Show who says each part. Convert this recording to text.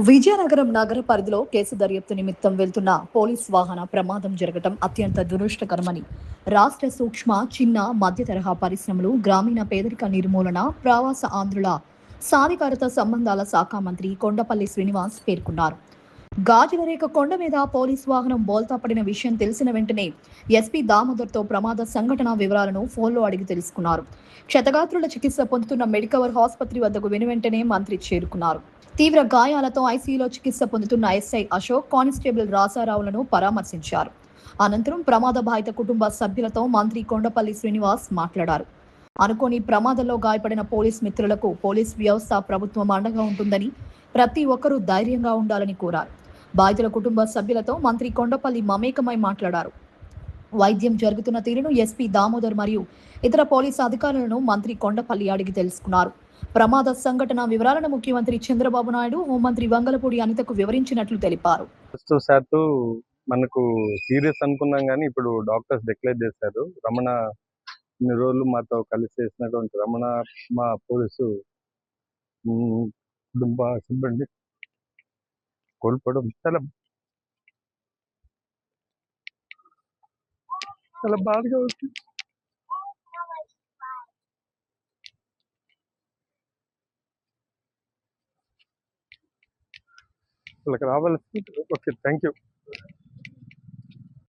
Speaker 1: విజయనగరం నగర పరిధిలో కేసు దర్యాప్తు నిమిత్తం వెళ్తున్న పోలీస్ వాహన ప్రమాదం జరగటం అత్యంత దురదృష్టకరమని రాష్ట్ర సూక్ష్మ, చిన్న, మధ్య తరహా పరిశ్రమలు, గ్రామీణ పేదరిక నిర్మూలన, ప్రవాస ఆంధ్రుల సాధికారత సంబంధాల శాఖ మంత్రి కొండపల్లి శ్రీనివాస్ పేర్కొన్నారు. గాజులరేఖ కొండ మీద పోలీస్ వాహనం బోల్తా పడిన విషయం తెలిసిన వెంటనే ఎస్పీ దామోదర్తో ప్రమాద సంఘటన వివరాలను ఫోన్లో అడిగి తెలుసుకున్నారు. క్షతగాత్రుల చికిత్స పొందుతున్న మెడికవర్ ఆసుపత్రి వద్దకు వెనువెంటనే మంత్రి చేరుకున్నారు. తీవ్ర గాయాలతో ఐసీయూలో చికిత్స పొందుతున్న ఎస్ఐ అశోక్, కానిస్టేబుల్ రాసారావులను పరామర్శించారు. అనంతరం ప్రమాద బాధిత కుటుంబ సభ్యులతో మంత్రి కొండపల్లి శ్రీనివాస్ మాట్లాడారు. అనుకోని ప్రమాదంలో గాయపడిన పోలీస్ మిత్రులకు పోలీస్ వ్యవస్థ, ప్రభుత్వం అండగా ఉంటుందని, ప్రతి ఒక్కరూ ధైర్యంగా ఉండాలని కోరారు. బాధితుల కుటుంబ సభ్యులతో మంత్రి కొండపల్లి మమేకమై మాట్లాడారు. వైద్యం జరుగుతున్న తీరును ఎస్పీ దామోదర్ మరియు ఇతర పోలీసు అధికారులను మంత్రి కొండపల్లి అడిగి తెలుసుకున్నారు. ప్రమాద సంఘటన వివరాలను ముఖ్యమంత్రి చంద్రబాబు నాయుడు, హోంమంత్రి వంగలపూడి అనితకు వివరించినట్లు తెలిపారు.
Speaker 2: మనకు సీరియస్ అనుకున్నాం కానీ ఇప్పుడు డాక్టర్స్ డిక్లేర్ చేశారు. రమణ ఇన్ని రోజులు మాతో కలిసి చేసినటువంటి రమణ మా పోలీసు కుటుంబ సిబ్బంది కోల్పోవడం చాలా చాలా బాధగా ఉంది. వాళ్ళకి రావాల్సి ఓకే, థ్యాంక్ యూ.